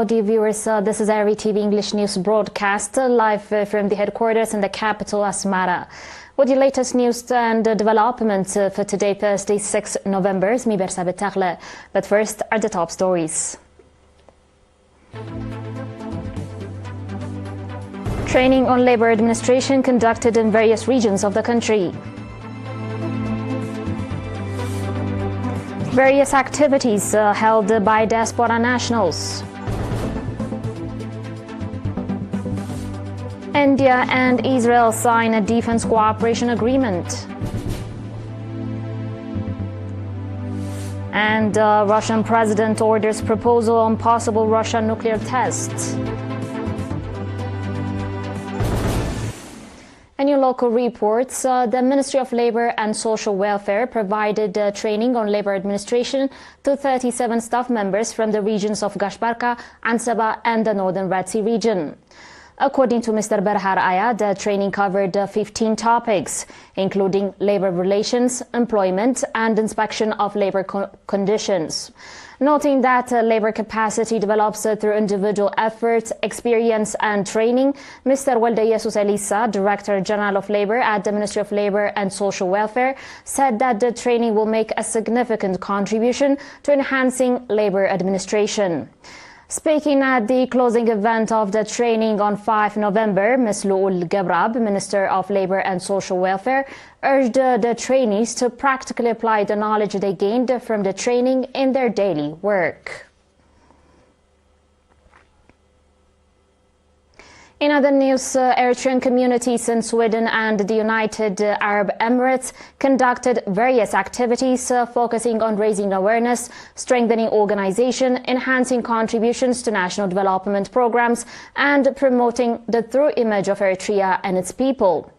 Hello dear viewers, this is ERi-TV English News broadcast live from the headquarters in the capital Asmara. With the latest news and developments for today, Thursday, 6 November, but first are the top stories. Training on labor administration conducted in various regions of the country. Various activities held by diaspora nationals. India and Israel sign a defense cooperation agreement. And Russian president orders proposal on possible Russian nuclear tests. In your local reports, the Ministry of Labour and Social Welfare provided training on labour administration to 37 staff members from the regions of Gashbarka, Ansaba and the Northern Red Sea region. According to Mr. Berhar Aya, the training covered 15 topics, including labour relations, employment and inspection of labour conditions. Noting that labour capacity develops through individual efforts, experience and training, Mr. Walde Jesus Elisa, Director General of Labour at the Ministry of Labour and Social Welfare, said that the training will make a significant contribution to enhancing labour administration. Speaking at the closing event of the training on 5 November, Ms. Luul Gabrab, Minister of Labour and Social Welfare, urged the trainees to practically apply the knowledge they gained from the training in their daily work. In other news, Eritrean communities in Sweden and the United Arab Emirates conducted various activities focusing on raising awareness, strengthening organization, enhancing contributions to national development programs, and promoting the true image of Eritrea and its people.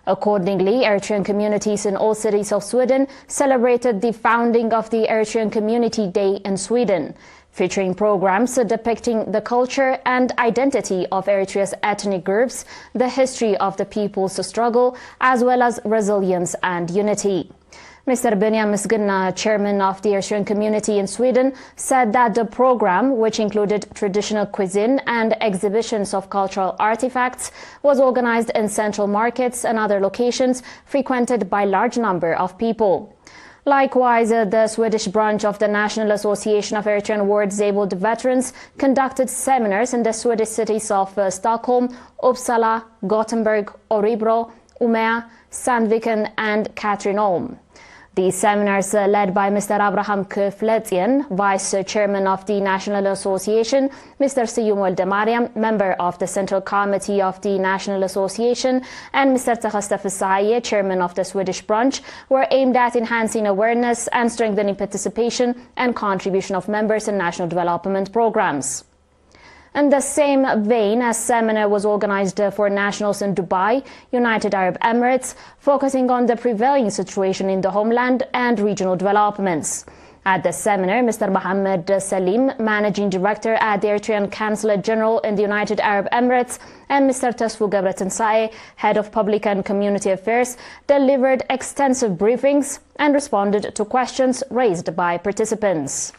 Accordingly, Eritrean communities in all cities of Sweden celebrated the founding of the Eritrean Community Day in Sweden, featuring programs depicting the culture and identity of Eritrea's ethnic groups, the history of the people's struggle, as well as resilience and unity. Mr. Binyam Misgunna, chairman of the Eritrean community in Sweden, said that the program, which included traditional cuisine and exhibitions of cultural artifacts, was organized in central markets and other locations frequented by a large number of people. Likewise, the Swedish branch of the National Association of Eritrean War-Disabled Veterans conducted seminars in the Swedish cities of Stockholm, Uppsala, Gothenburg, Örebro, Umeå, Sandviken and Katrineholm. These seminars, led by Mr. Abraham Kufletien, Vice Chairman of the National Association, Mr. Siyum Eldemariam, Member of the Central Committee of the National Association, and Mr. Takhasta Fisaye, Chairman of the Swedish branch, were aimed at enhancing awareness and strengthening participation and contribution of members in national development programs. In the same vein, a seminar was organized for nationals in Dubai, United Arab Emirates, focusing on the prevailing situation in the homeland and regional developments. At the seminar, Mr. Mohammed Salim, Managing Director at the Eritrean Consulate General in the United Arab Emirates, and Mr. Tasfu Gabretinsae, Head of Public and Community Affairs, delivered extensive briefings and responded to questions raised by participants.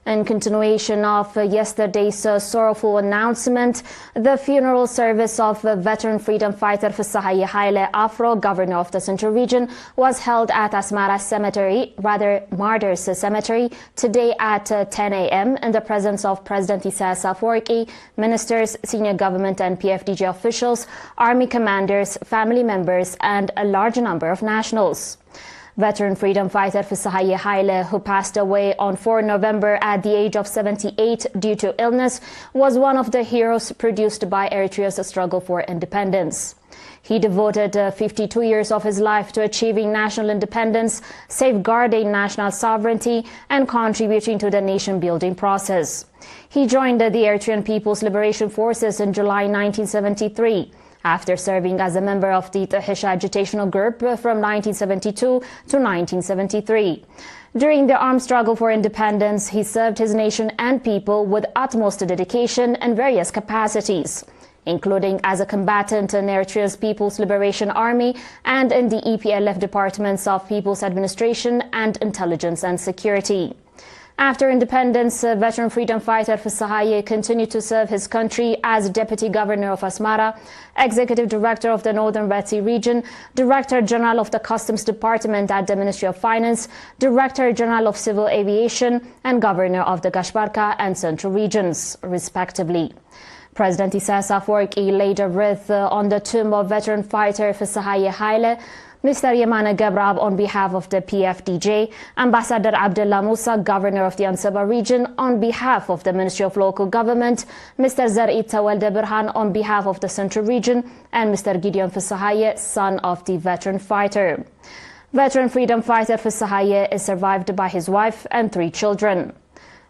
In continuation of yesterday's sorrowful announcement, the funeral service of veteran freedom fighter Fisaye Haile Afro, governor of the Central Region, was held at Asmara Cemetery, Martyrs Cemetery, today at 10 a.m. in the presence of President Isaias Afwerki, ministers, senior government and PFDG officials, army commanders, family members, and a large number of nationals. Veteran freedom fighter Fisaye Haile, who passed away on 4 November at the age of 78 due to illness, was one of the heroes produced by Eritrea's struggle for independence. He devoted 52 years of his life to achieving national independence, safeguarding national sovereignty, and contributing to the nation-building process. He joined the Eritrean People's Liberation Forces in July 1973. After serving as a member of the Tahisha agitational group from 1972 to 1973. During the armed struggle for independence, he served his nation and people with utmost dedication in various capacities. including as a combatant in Eritrea's People's Liberation Army and in the EPLF departments of People's Administration and Intelligence and Security. After independence, veteran freedom fighter Fisahaye continued to serve his country as Deputy Governor of Asmara, Executive Director of the Northern Red Sea Region, Director General of the Customs Department at the Ministry of Finance, Director General of Civil Aviation, and Governor of the Gashbarka and Central Regions, respectively. President Isaias Afwerki laid a wreath on the tomb of veteran fighter Fisahaye Haile. Mr. Yemane Gebrab, on behalf of the PFDJ, Ambassador Abdullah Musa, Governor of the Ansaba region, on behalf of the Ministry of Local Government, Mr. Zari Tawelde Burhan, on behalf of the Central region, and Mr. Gideon Fisahaye, son of the veteran fighter. Veteran freedom fighter Fisahaye is survived by his wife and 3 children.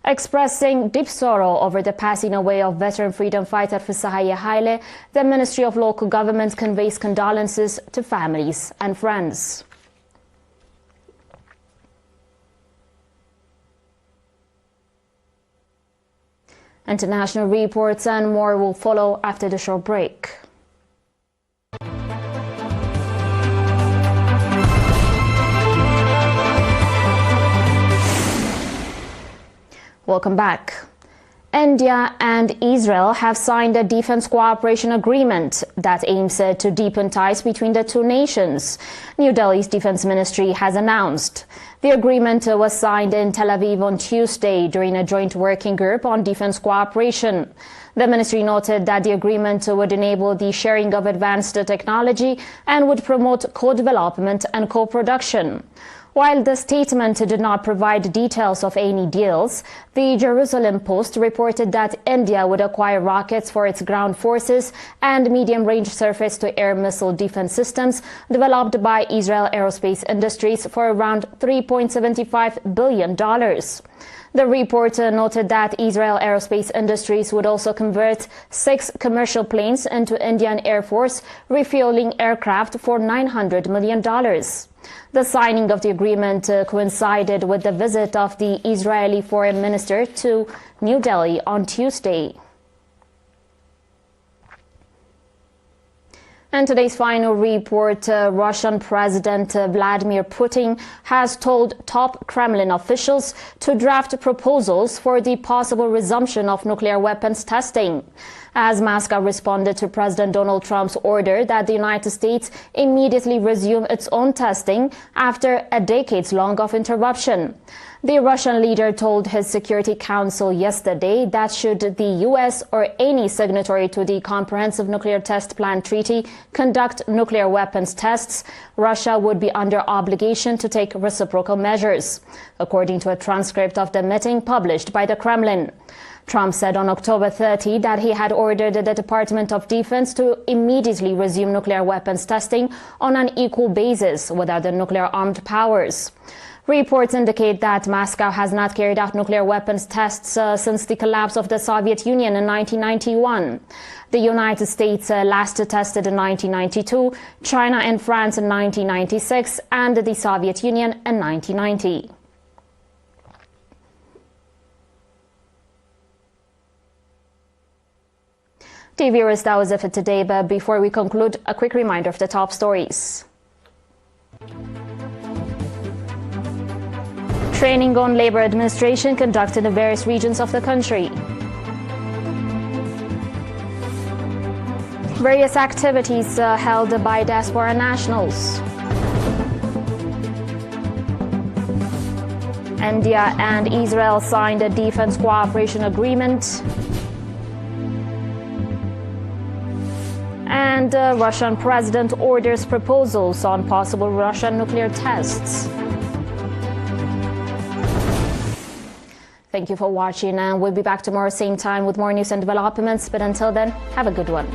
Expressing deep sorrow over the passing away of veteran freedom fighter Fisahaye Haile, the Ministry of Local Government conveys condolences to families and friends. International reports and more will follow after the short break. Welcome back. India and Israel have signed a defense cooperation agreement that aims to deepen ties between the two nations, New Delhi's Defense Ministry has announced. The agreement was signed in Tel Aviv on Tuesday during a joint working group on defense cooperation. The ministry noted that the agreement would enable the sharing of advanced technology and would promote co-development and co-production. While the statement did not provide details of any deals, the Jerusalem Post reported that India would acquire rockets for its ground forces and medium-range surface-to-air missile defense systems developed by Israel Aerospace Industries for around $3.75 billion. The report noted that Israel Aerospace Industries would also convert 6 commercial planes into Indian Air Force refueling aircraft for $900 million. The signing of the agreement coincided with the visit of the Israeli foreign minister to New Delhi on Tuesday. And today's final report, Russian President Vladimir Putin has told top Kremlin officials to draft proposals for the possible resumption of nuclear weapons testing, as Moscow responded to President Donald Trump's order that the United States immediately resume its own testing after a decades-long of interruption. The Russian leader told his Security Council yesterday that should the U.S. or any signatory to the Comprehensive Nuclear Test Plan Treaty conduct nuclear weapons tests, Russia would be under obligation to take reciprocal measures, according to a transcript of the meeting published by the Kremlin. Trump said on October 30 that he had ordered the Department of Defense to immediately resume nuclear weapons testing on an equal basis with other nuclear-armed powers. Reports indicate that Moscow has not carried out nuclear weapons tests since the collapse of the Soviet Union in 1991. The United States last tested in 1992, China and France in 1996, and the Soviet Union in 1990. TV viewers, that was it for today, but before we conclude, a quick reminder of the top stories. Training on labor administration conducted in various regions of the country. Various activities held by diaspora nationals. India and Israel signed a defense cooperation agreement. And Russian president orders proposals on possible Russian nuclear tests. Thank you for watching, and we'll be back tomorrow same time with more news and developments. But until then, have a good one.